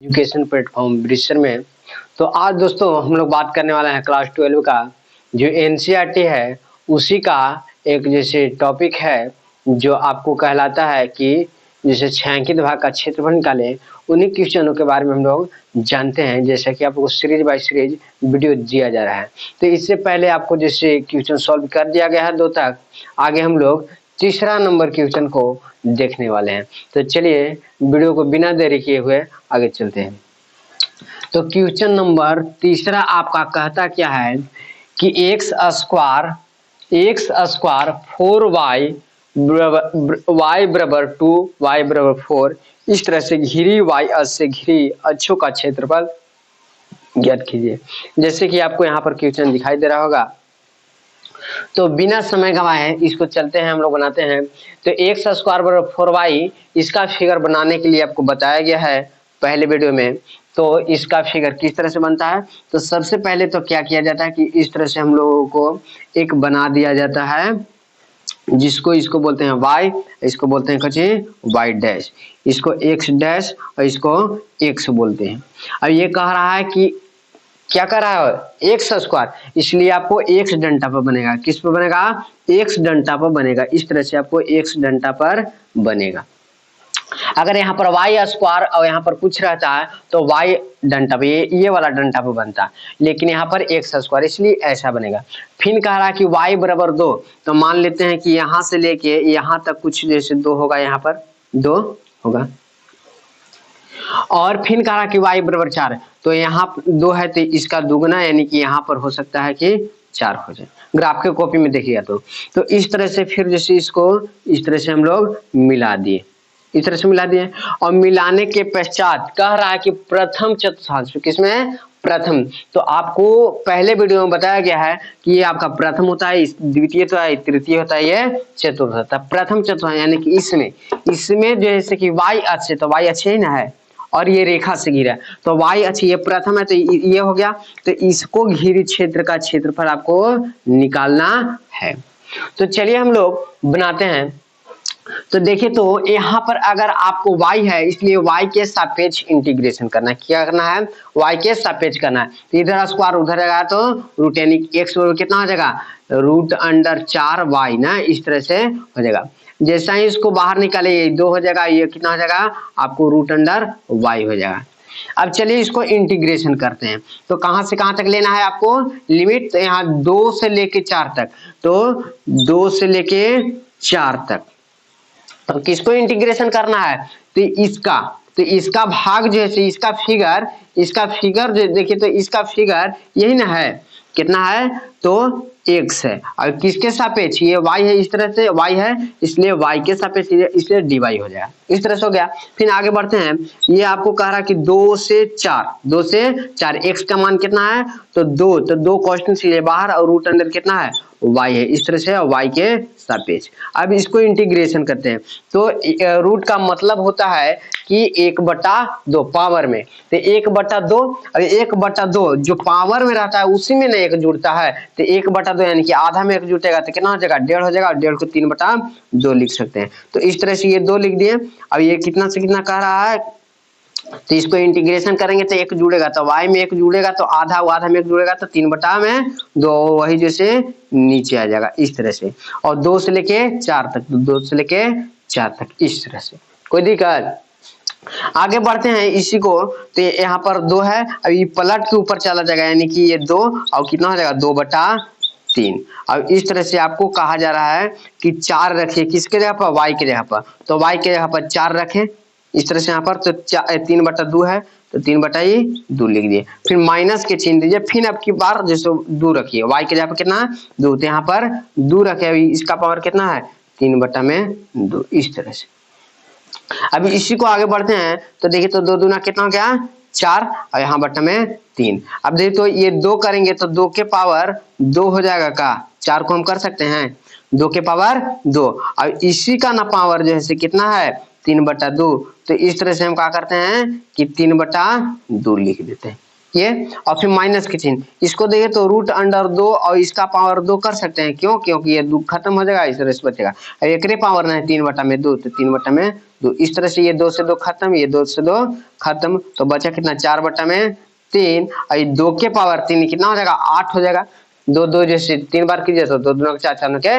Education platform Brewster में। तो आज दोस्तों हम लोग बात करने वाले हैं क्लास 12 का जो एनसीईआरटी है उसी का एक जैसे टॉपिक है जो आपको कहलाता है कि जैसे छायांकित भाग का क्षेत्रफल निकालें, उन्हीं क्वेश्चनों के बारे में हम लोग जानते हैं। जैसा कि आपको सीरीज बाय सीरीज वीडियो दिया जा रहा है, तो इससे पहले आपको जैसे क्वेश्चन सॉल्व कर दिया गया है 2 तक, आगे हम लोग तीसरा नंबर क्वेश्चन को देखने वाले हैं। तो चलिए वीडियो को बिना देरी किए हुए आगे चलते हैं। तो क्वेश्चन नंबर तीसरा आपका कहता क्या है कि एक्स स्क्वायर 4y y बराबर 2 y बराबर 4 इस तरह से घिरी y अक्ष से घिरी अक्षों का क्षेत्रफल ज्ञात कीजिए। जैसे कि आपको यहाँ पर क्वेश्चन दिखाई दे रहा होगा, तो बिना समय गंवाए इसको चलते हैं हम लोग बनाते हैं। तो एक्स स्क्वायर बराबर 4y इसका फिगर बनाने के लिए आपको बताया गया है पहले वीडियो में। तो इसका फिगर किस तरह से बनता है, तो सबसे पहले तो क्या किया जाता है कि इस तरह से हम लोगों को एक बना दिया जाता है जिसको इसको बोलते हैं y, इसको बोलते हैं कच्चे y डैश, इसको x डैश और इसको x बोलते हैं। अब ये कह रहा है कि क्या कर रहा है एक्स स्क्वायर, इसलिए आपको एक्स डंटा पर बनेगा। किस पर बनेगा, एक्स डंटा पर बनेगा। इस तरह से आपको एक्स डंटा पर बनेगा। अगर यहाँ पर वाई स्क्वायर और यहाँ पर कुछ रहता है तो वाई डंटा पर ये वाला डंटा पर बनता है, लेकिन यहाँ पर एक्स स्क्वायर इसलिए ऐसा बनेगा। फिर कह रहा है कि वाई बराबर 2, तो मान लेते हैं कि यहाँ से लेके यहाँ तक कुछ जैसे 2 होगा, यहाँ पर 2 होगा। और फिर कहा कि y बराबर 4, तो यहाँ 2 है तो इसका दुगना यानी कि यहाँ पर हो सकता है कि 4 हो जाए। ग्राफ के कॉपी में देखिएगा तो इस तरह से फिर जैसे इसको इस तरह से हम लोग मिला दिए, इस तरह से मिला दिए। और मिलाने के पश्चात कह रहा है कि प्रथम चतुर्थांश, किसमें प्रथम, तो आपको पहले वीडियो में बताया गया है कि ये आपका प्रथम होता है, द्वितीय तो है, तृतीय होता है, ये चतुर्थ होता है। प्रथम चतुर्थांश यानी कि इसमें जैसे कि y अक्ष, तो y अक्ष ही ना है और ये रेखा से घिरा है, तो y अक्ष ये प्रथम है तो ये हो गया। तो इसको घिरी क्षेत्र का क्षेत्रफल आपको निकालना है। तो चलिए हम लोग बनाते हैं। तो देखिए तो यहाँ पर अगर आपको y है इसलिए y के सापेक्ष इंटीग्रेशन करना है। क्या करना है, y के सापेक्ष करना है। तो इधर स्क्वायर उधर रहेगा तो रूट यानी x कितना हो जाएगा, रूट अंडर 4y ना, इस तरह से हो जाएगा। जैसा ही इसको बाहर निकाले ये 2 हो जाएगा, ये कितना हो जाएगा आपको रूट अंडर y हो जाएगा। अब चलिए इसको इंटीग्रेशन करते हैं। तो कहां से कहां तक लेना है आपको लिमिट, तो यहाँ 2 से लेके 4 तक, तो 2 से लेके 4 तक। तो किसको इंटीग्रेशन करना है, तो इसका भाग जो है इसका फिगर जो देखिए, तो इसका फिगर यही ना है, कितना है तो x है। और किसके सापेक्ष, ये y है, इस तरह से y है इसलिए y के सापेक्ष इसलिए dy हो जाएगा। इस तरह से हो गया। फिर आगे बढ़ते हैं। ये आपको कह रहा है कि 2 से 4 x का मान कितना है, तो 2 कांस्टेंट से बाहर और रूट अंडर कितना है y है, इस तरह से y के सापेक्ष। अब इसको इंटीग्रेशन करते हैं। तो रूट का मतलब होता है कि 1/2 पावर में, तो 1/2 और 1/2 जो पावर में रहता है उसी में ना 1 जुड़ता है, तो 1/2 यानी कि आधा में 1 जुटेगा तो कितना हो जाएगा, 1.5 हो जाएगा। और 1.5 को 3/2 लिख सकते हैं। तो इस तरह से ये 2 लिख दिए। अब ये कितना से कितना कह रहा है, तो इसको इंटीग्रेशन करेंगे तो 1 जुड़ेगा, तो y में 1 जुड़ेगा तो आधा में 1 जुड़ेगा तो 3/2 वही जैसे नीचे आ जाएगा इस तरह से। और 2 से लेके 4 तक, 2 से लेके 4 तक इस तरह से। कोई दिक्कत, आगे बढ़ते हैं इसी को। तो यहाँ पर 2 है, अब ये पलट के ऊपर चला जाएगा यानी कि ये 2 और कितना हो जाएगा 2/3। अब इस तरह से आपको कहा जा रहा है कि 4 रखिए किसके जगह पर, y के जगह पर, तो y के जगह पर 4 रखें इस तरह से। यहाँ पर तो 3/2 है तो 3/2 लिख दिए। फिर माइनस के चिन्ह दीजिए। फिर अब की बार जैसे 2 रखिए, y के जगह पर कितना है 2, तो यहाँ पर 2 रखे। इसका पावर कितना है 3/2 इस तरह से। अभी इसी को आगे बढ़ते हैं। तो देखिए तो 2 दूना कितना हो गया 4 और यहाँ बट्टा में 3। अब देखिए तो ये 2 करेंगे तो 2 के पावर 2 हो जाएगा का, 4 को हम कर सकते हैं 2 के पावर 2। और इसी का ना पावर जो है कितना है 3/2। तो इस तरह से हम क्या करते हैं कि 3/2 लिख देते हैं ये। और फिर माइनस के चिन्ह, इसको देखिए तो रूट अंडर 2 और इसका पावर 2 कर सकते हैं। क्यों, क्योंकि ये 2 खत्म हो जाएगा, इस तरह से बचेगा। एक पावर ना है 3/2 तो 3/2 2। इस तरह से ये 2 से 2 खत्म, ये 2 से 2 खत्म, तो बचा कितना 4/3 और ये 2 के पावर 3 कितना हो जाएगा 8 हो जाएगा। 2 2 जैसे 3 बार कीजिए तो 2 2 4 4 के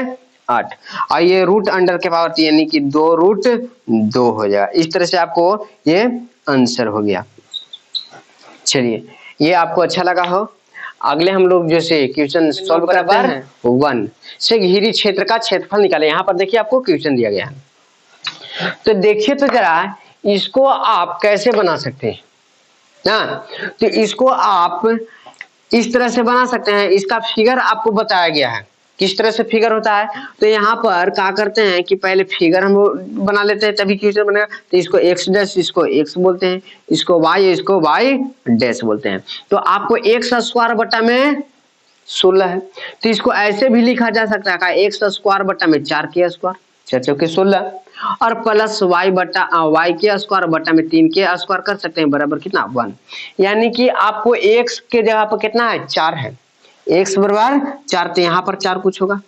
8 और ये रूट अंडर के पावर 3 यानी कि 2√2 हो जाएगा। इस तरह से आपको ये आंसर हो गया। चलिए ये आपको अच्छा लगा हो। अगले हम लोग जैसे क्वेश्चन सॉल्व करते हैं 1 से घिरी क्षेत्र का क्षेत्रफल निकाले। यहाँ पर देखिए आपको क्वेश्चन दिया गया है, तो देखिए तो जरा इसको आप कैसे बना सकते हैं ना। तो इसको आप इस तरह से बना सकते हैं, इसका फिगर आपको बताया गया है किस तरह से फिगर होता है। तो यहाँ पर क्या करते हैं कि पहले फिगर हम बना लेते हैं तभी क्वेश्चन बनेगा। तो इसको x डैश, इसको x बोलते हैं, इसको y, इसको y डैश बोलते हैं। तो आपको x स्क्वायर बटा में 16 है, तो इसको ऐसे भी लिखा जा सकता है x स्क्वायर बटा में 4 के स्क्वायर, 4 चौके 16 और प्लस y बटा y के स्क्वायर बटा में 3 के स्क्वायर कर सकते हैं बराबर कितना 1। यानी कि आपको x के जगह पर कितना है 4 है, x बराबर 4, तो यहाँ पर 4 कुछ होगा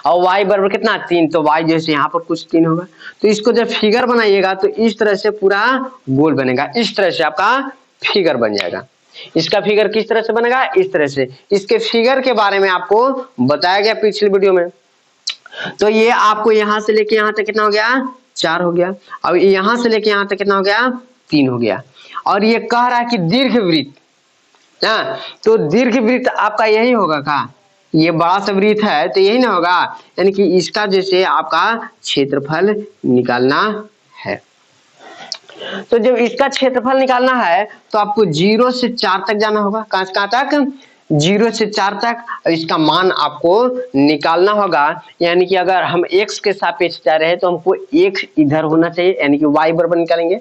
और y बराबर कितना 3, तो y जैसे यहाँ पर कुछ 3 होगा। तो इसको जब फिगर बनाइएगा तो इस तरह से पूरा गोल बनेगा, इस तरह से आपका फिगर बन जाएगा। इसका फिगर किस तरह से बनेगा, इस तरह से। इसके फिगर के बारे में आपको बताया गया पिछले वीडियो में। तो ये आपको यहाँ से लेके यहाँ तक कितना हो गया 4 हो गया, अब यहाँ से लेके यहाँ तक कितना हो गया 3 हो गया। और ये कह रहा है कि दीर्घवृत्त, तो दीर्घवृत्त आपका यही होगा का, ये बड़ा सा वृत्त है तो यही ना होगा, यानी कि इसका जैसे आपका क्षेत्रफल निकालना है। तो जब इसका क्षेत्रफल निकालना है तो आपको 0 से 4 तक जाना होगा। कहाँ तक 0 से 4 तक, और इसका मान आपको निकालना होगा। यानी कि अगर हम x के सापेक्ष जा रहे हैं तो हमको x इधर होना चाहिए, यानी कि y बराबर निकालेंगे।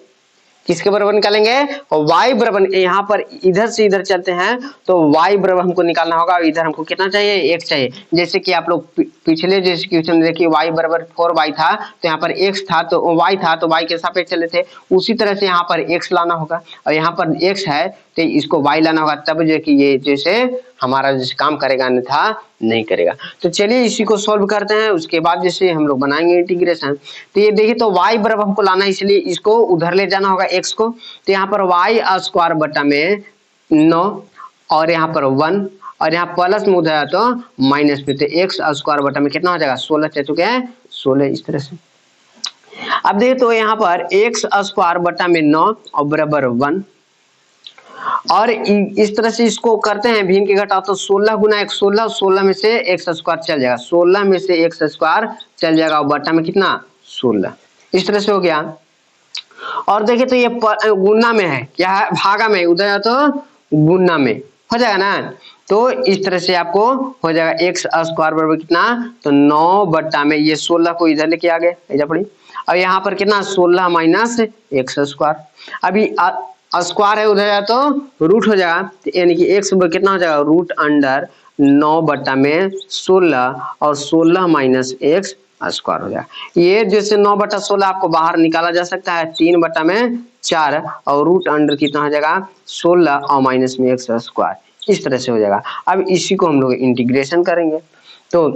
किसके बराबर निकालेंगे, और y बराबर, यहाँ पर इधर से इधर चलते हैं तो y बराबर हमको निकालना होगा, और इधर हमको कितना चाहिए x चाहिए। जैसे कि आप लोग पिछले जैसे क्वेश्चन में देखिए y बराबर 4y था, तो यहाँ पर x था तो y था, तो y के सापेक्ष चले थे। उसी तरह से यहाँ पर x लाना होगा, और यहाँ पर x है तो इसको y लाना होगा, तब जो कि ये जैसे हमारा जैसे काम करेगा, अन्यथा नहीं करेगा। तो चलिए इसी को सॉल्व करते हैं, उसके बाद जैसे हम लोग बनाएंगे इंटीग्रेशन। तो ये देखिए तो y बराबर हमको लाना है, इसलिए इसको उधर ले जाना होगा x को। तो यहाँ पर y स्क्वायर बटा में 9 और यहाँ पर 1 और यहाँ प्लस में उधर तो माइनस में, तो x स्क्वायर बटा में कितना हो जाएगा 16 चल चुके हैं 16 इस तरह से। अब देखिए तो यहाँ पर x स्क्वायर बटा में 9 और बराबर 1, और इस तरह से इसको करते हैं भिन्न के घटाव, तो 16 गुना 1 16, 16 में से x स्क्वायर चल जाएगा, 16 में से x स्क्वायर चल जाएगा और बटा में कितना 16, इस तरह से हो गया। और देखिए तो ये गुना में है, क्या है भागा में, उधर तो गुना में हो जाएगा ना। तो इस तरह से आपको हो जाएगा x स्क्वायर बराबर कितना, तो 9 बटा में ये 16 को इधर लेके आ गए, इधर पड़ी, और यहाँ पर कितना 16 माइनस x स्क्वायर, अभी स्क्वायर है उधर है तो रूट हो जाएगा, यानी कि x कितना हो जाएगा रूट अंडर 9 बटा में 16 और 16 माइनस x स्क्वायर हो जाएगा। ये जैसे 9 बटा 16 आपको बाहर निकाला जा सकता है, 3 बटा में 4 और रूट अंडर कितना हो जाएगा 16 और माइनस में x स्क्वायर, इस तरह से हो जाएगा। अब इसी को हम लोग इंटीग्रेशन करेंगे। तो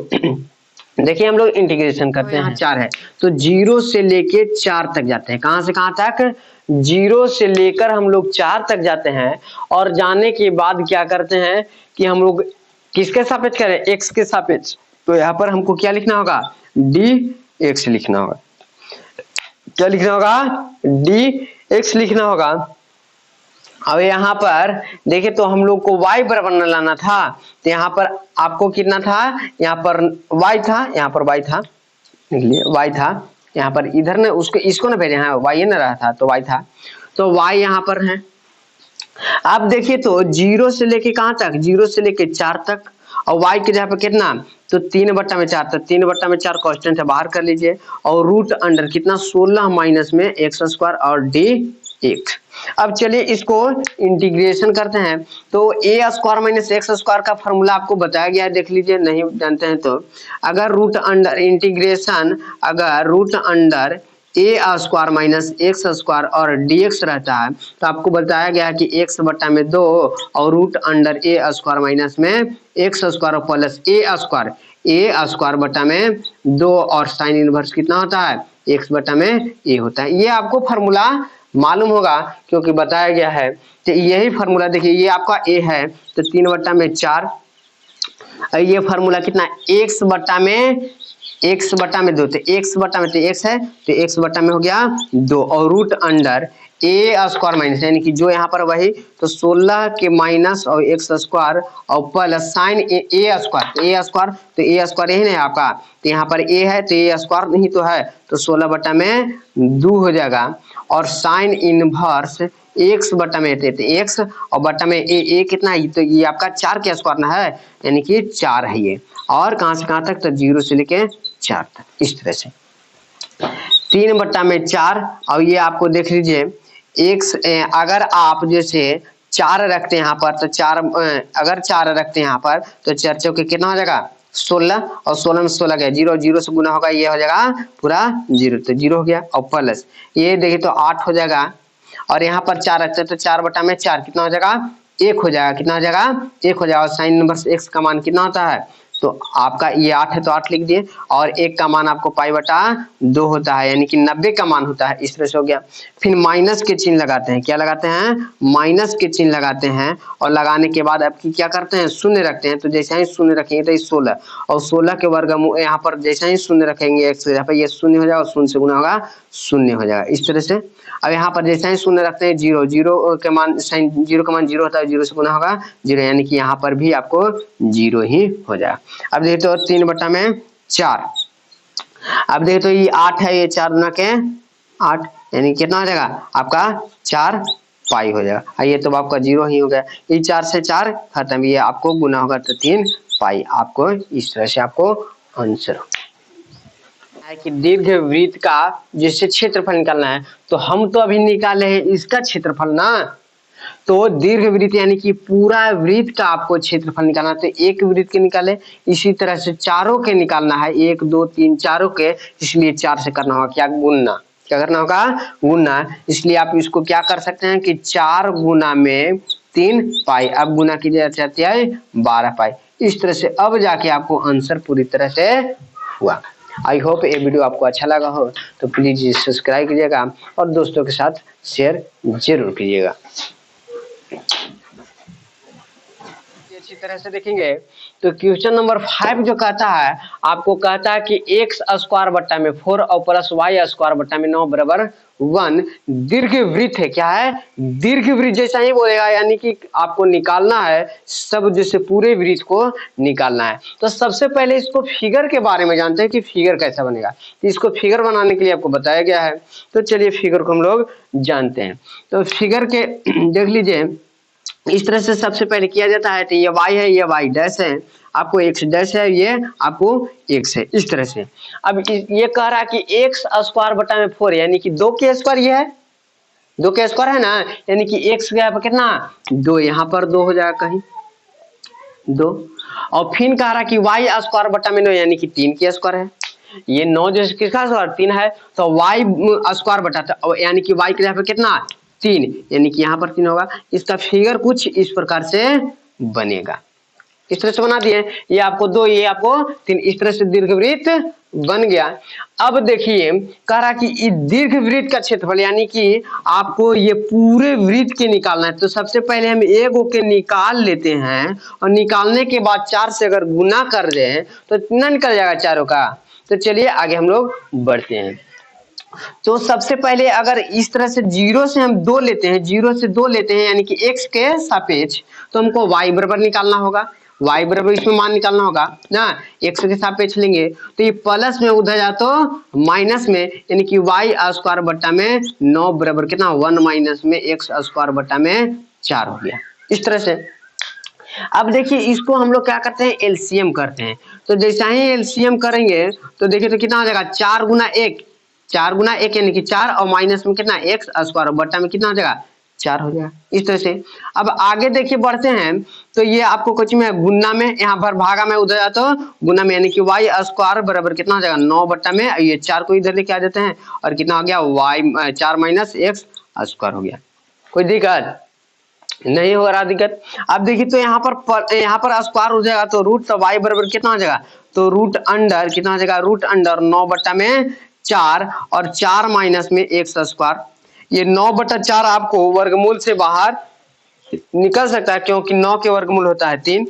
देखिए हम लोग इंटीग्रेशन करते हैं, 4 है तो 0 से लेके 4 तक जाते हैं। कहां से कहां तक, 0 से लेकर हम लोग 4 तक जाते हैं, और जाने के बाद क्या करते हैं कि हम लोग किसके सापेक्ष करें, x के सापेक्ष। तो यहाँ पर हमको क्या लिखना होगा dx लिखना होगा, क्या लिखना होगा dx लिखना होगा। अब यहाँ पर देखिए तो हम लोग को y बराबर न लाना था, तो यहाँ पर आपको कितना था, यहाँ पर y था, यहाँ पर y था, y था यहाँ पर, इधर ने उसको इसको ना भेजे, हाँ y ना रहा था तो y था, तो y यहाँ पर है। अब देखिए तो 0 से लेके कहाँ तक, 0 से लेके 4 तक, और y के जगह पर कितना, तो 3 बटा में 4, तो 3 बटा में 4 कांस्टेंट है बाहर कर लीजिए, और रूट अंडर कितना 16 माइनस में x स्क्वायर और dx। अब चलिए इसको इंटीग्रेशन करते हैं। तो a square minus x square का फॉर्मूला आपको बताया गया है, देख लीजिए, नहीं जानते हैं तो अगर रूट अंडर इंटीग्रेशन, अगर root under a square minus x square और dx रहता है, तो आपको बताया गया है कि x बटा में 2 और root under a square minus में x square plus a square बटा में 2 और साइन इनवर्स कितना होता है x बटा में a होता है। ये आपको फॉर्मूला मालूम होगा क्योंकि बताया गया है। तो यही फॉर्मूला देखिए, ये आपका a है तो 3 बटा में 4, ये फॉर्मूला कितना x बटा में 2, तो x बटा में तो x है तो x बटा में हो गया 2 और root under a square minus, यानी कि जो यहाँ पर वही तो 16 के माइनस और x स्क्वायर और प्लस साइन a स्क्वायर तो a स्क्वायर यही नहीं आपका, तो यहाँ पर a है तो a स्क्वायर नहीं तो है तो 16 बटा में 2 हो जाएगा और साइन इनवर्स x बटा में x और बटा में a कितना है तो ये आपका 4 के स्क्वायर ना है, यानी कि 4 है ये, और कहां से कहां तक तो 0 से लेके 4 तक, इस तरह से 3 बटा में 4 और ये आपको देख लीजिए x, अगर आप जैसे 4 रखते हैं यहाँ पर तो 4 अगर 4 रखते हैं यहाँ पर तो 4 चौके कितना हो जाएगा 16 और 16 में 16 गया 0, 0 से गुना होगा ये हो जाएगा पूरा 0, तो 0 हो गया और प्लस ये देखिए तो 8 हो जाएगा और यहाँ पर 4 रखते हैं तो 4 बटा में 4 कितना हो जाएगा 1 हो जाएगा, कितना हो जाएगा 1 हो जाएगा और साइन इनवर्स x का मान कितना होता है तो आपका ये 8 है तो 8 लिख दिए और 1 का मान आपको पाई बटा 2 होता है, यानी कि 90 का मान होता है, इस तरह से हो गया। फिर माइनस के चिन्ह लगाते हैं, क्या लगाते हैं माइनस के चिन्ह लगाते हैं और लगाने के बाद आपकी क्या करते हैं शून्य रखते हैं, तो जैसे ही शून्य रखेंगे तो 16 और 16 के वर्गमूल यहाँ पर जैसे ही शून्य रखेंगे x यहाँ पर ये शून्य हो जाएगा और शून्य से गुना होगा शून्य हो जाएगा, इस तरह से। अब यहाँ पर जैसे ही शून्य रखते हैं 0, 0 के मान साइन 0 का मान 0 होता है, 0 से गुना होगा 0, यानी कि यहाँ पर भी आपको 0 ही हो जाएगा। अब देखिए तो 3 बटा में 4, अब देखिए तो ये 8 है, ये 4 गुना के 8 यानी कितना हो जाएगा आपका 4 पाई हो जाएगा, ये तो आपका 0 ही हो गया, ये 4 से 4 खत्म, ये आपको गुना होगा तो 3 पाई, आपको इस तरह से आपको आंसर है कि दीर्घ वृत्त का जैसे क्षेत्रफल निकालना है तो हम तो अभी निकाले हैं इसका क्षेत्रफल ना, तो दीर्घ वृत्त यानी कि पूरा वृत्त का आपको क्षेत्रफल निकालना है तो एक वृत्त के निकाले, इसी तरह से चारों के निकालना है 1 2 3 चारों के, इसलिए 4 से करना होगा क्या गुणना, क्या करना होगा गुणना, इसलिए आप इसको क्या कर सकते हैं कि 4 गुना में 3 पाई, अब गुना कीजिए जाती है 12 पाई, इस तरह से अब जाके आपको आंसर पूरी तरह से हुआ। आई होप ये वीडियो आपको अच्छा लगा हो तो प्लीज सब्सक्राइब कीजिएगा और दोस्तों के साथ शेयर जरूर कीजिएगा। अच्छी तरह से देखेंगे तो क्वेश्चन नंबर 5 जो कहता है आपको कहता है कि x स्क्वायर बट्टा में 4 और प्लस y स्क्वायर बट्टा में 9 बराबर 1 दीर्घ वृत्त है, क्या है दीर्घ वृत्त, जैसा ही बोलेगा यानी कि आपको निकालना है सब जैसे पूरे वृत्त को निकालना है। तो सबसे पहले इसको फिगर के बारे में जानते हैं कि फिगर कैसा बनेगा, तो इसको फिगर बनाने के लिए आपको बताया गया है, तो चलिए फिगर को हम लोग जानते हैं। तो फिगर के देख लीजिए इस तरह से सबसे पहले किया जाता है, तो ये y है ये y डैश है, आपको x डैश है ये आपको x है, इस तरह से। अब ये कह रहा है कि x स्क्वायर बटा में 4 यानी कि 2 के स्क्वायर, ये है 2 के स्क्वायर है ना, यानी कि x गया पर कितना 2, यहाँ पर 2 हो जाएगा कहीं 2, और फिर कह रहा है कि y स्क्वायर बटा में 9 यानी कि 3 के स्क्वायर है, ये 9 जो किसका स्क्वायर 3 है तो y स्क्वायर बटा यानी कि y के यहाँ पर कितना 3 यानी कि यहाँ पर 3 होगा। इसका फिगर कुछ इस प्रकार से बनेगा, इस तरह से बना दिए, ये आपको 2 ये आपको 3, इस तरह से दीर्घवृत्त बन गया। अब देखिए कह रहा कि दीर्घ वृत्त का क्षेत्रफल यानी कि आपको ये पूरे वृत्त के निकालना है, तो सबसे पहले हम एक के निकाल लेते हैं और निकालने के बाद 4 से अगर गुना कर दें तो कितना निकल जाएगा चारों का। तो चलिए आगे हम लोग बढ़ते हैं। तो सबसे पहले अगर इस तरह से 0 से हम 2 लेते हैं, 0 से 2 लेते हैं यानी कि x के सापेक्ष, तो हमको y बराबर निकालना होगा, y बराबर इसमें मान निकालना होगा ना, x के सापेक्ष लेंगे तो ये प्लस में उधर जा तो माइनस में, यानी कि y स्क्वायर बट्टा में 9 बराबर कितना 1 माइनस में x स्क्वायर बट्टा में 4 हो गया, इस तरह से। अब देखिए इसको हम लोग क्या करते हैं एलसीएम करते हैं, तो जैसा ही एलसीएम करेंगे तो देखिए तो कितना हो जाएगा 4 गुना 1 यानी कि 4 और माइनस में कितना x स्क्वायर बट्टा में कितना हो जाएगा 4 हो जाएगा, इस तरह से। अब आगे देखिए बढ़ते हैं तो ये आपको कुछ में गुना में यहाँ पर भागा में उधर जाता हो गुना में, यानी कि y स्क्वायर बराबर कितना हो जाएगा 9 बट्टा में ये 4 को इधर लेके आ जाते हैं और कितना हो गया y 4 माइनस x स्क्वायर हो गया, कोई दिक्कत नहीं हो रहा दिक्कत। अब देखिए तो यहाँ पर स्क्वायर हो जाएगा तो रूट, तो y बराबर कितना हो जाएगा तो रूट अंडर कितना हो जाएगा रूट अंडर 9 बट्टा में 4 और 4 माइनस में x स्क्वायर। ये 9/4 आपको वर्गमूल से बाहर निकल सकता है क्योंकि 9 के वर्गमूल होता है 3।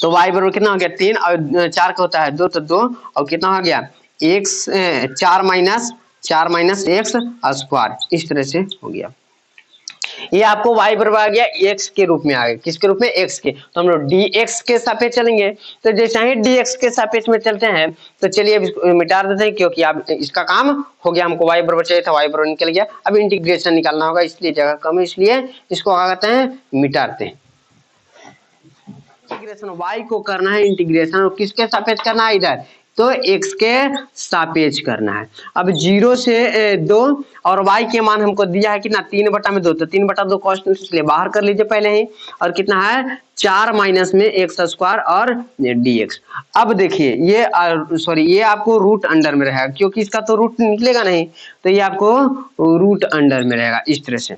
तो y बराबर कितना हो गया 3 और 4 का होता है 2 तो 2 और कितना हो गया x 4 माइनस x स्क्वायर। इस तरह से हो गया। ये आपको y बराबर आ गया x के रूप में आ गया। किसके रूप में x के। तो हम लोग dx के सापेक्ष चलेंगे। तो जैसे ही dx के सापेक्ष में चलते हैं तो चलिए अब इसको मिटा देते हैं क्योंकि अब इसका काम हो गया। हमको y बराबर चाहिए था, y बराबर निकल गया। अब इंटीग्रेशन निकालना होगा इसलिए जगह कम है, इसलिए इसको क्या कहते हैं मिटाते हैं। इंटीग्रेशन y को करना है इंटीग्रेशन और किसके सापेक्ष करना है इधर तो x के सापेक्ष करना है। अब 0 से 2 और y के मान हमको दिया है कितना 3/2 तो 3/2 कांस्टेंट इसलिए बाहर कर लीजिए पहले ही। और कितना है 4 माइनस में x स्क्वायर और dx। अब देखिए ये सॉरी ये आपको रूट अंडर में रहेगा क्योंकि इसका तो रूट निकलेगा नहीं तो ये आपको रूट अंडर में रहेगा इस तरह से।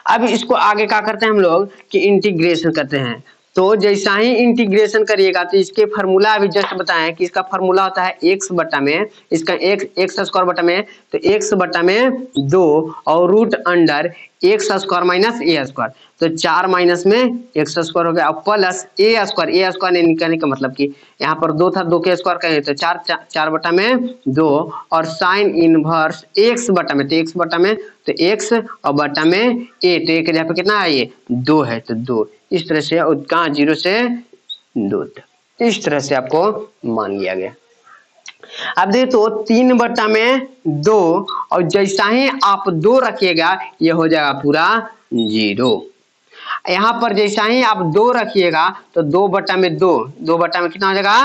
अब इसको आगे क्या करते हैं हम लोग कि इंटीग्रेशन करते हैं। तो जैसा ही इंटीग्रेशन करिएगा तो इसके फार्मूला अभी जस्ट बताएं कि इसका फार्मूला होता है x बटा में इसका x स्क्वायर बटा में तो x बटा में 2 और root under x square minus a square. तो 4 माइनस में x स्क्वायर हो गया और प्लस a स्क्वायर निकालने का मतलब कि यहाँ पर 2 था 2 के स्क्वायर करें तो 4 बटा में 2 और साइन इनवर्स x बटा में तो x बटा में तो x और बटा में a तो एक यहाँ पे कितना है ये 2 है तो 2 इस तरह से और कहाँ 0 से 2 इस तरह से आपको मान लिया गया। अब देखिए तो 3/2 और जैसा ही आप 2 रखिएगा ये हो जाएगा पूरा 0। यहाँ पर जैसा ही आप 2 रखिएगा तो 2/2 कितना हो जाएगा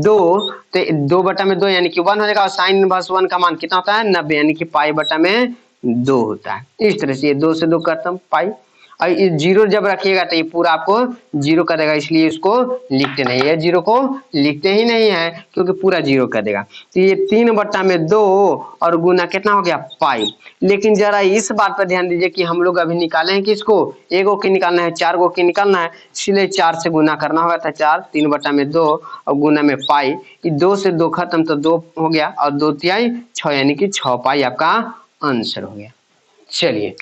2 तो 2/2 यानी कि 1 हो जाएगा और साइन इनवर्स 1 का मान कितना होता है 90 यानी कि π/2 होता है। इस तरह से ये 2 से 2 करता हूँ पाई और ये 0 जब रखिएगा तो ये पूरा आपको 0 कर देगा इसलिए इसको लिखते नहीं है 0 को लिखते ही नहीं है क्योंकि पूरा 0 कर देगा। तो ये 3/2 और गुना कितना हो गया पाई। लेकिन जरा इस बात पर ध्यान दीजिए कि हम लोग अभी निकाले हैं कि इसको 1 गो की निकालना है 4 गो की निकालना है इसलिए 4 से गुना करना होगा था 4 3/2 और गुना में पाई। 2 से 2 खत्म तो 2 हो गया और 2 तिहाई 6 यानी कि 6 पाई आपका आंसर हो गया। चलिए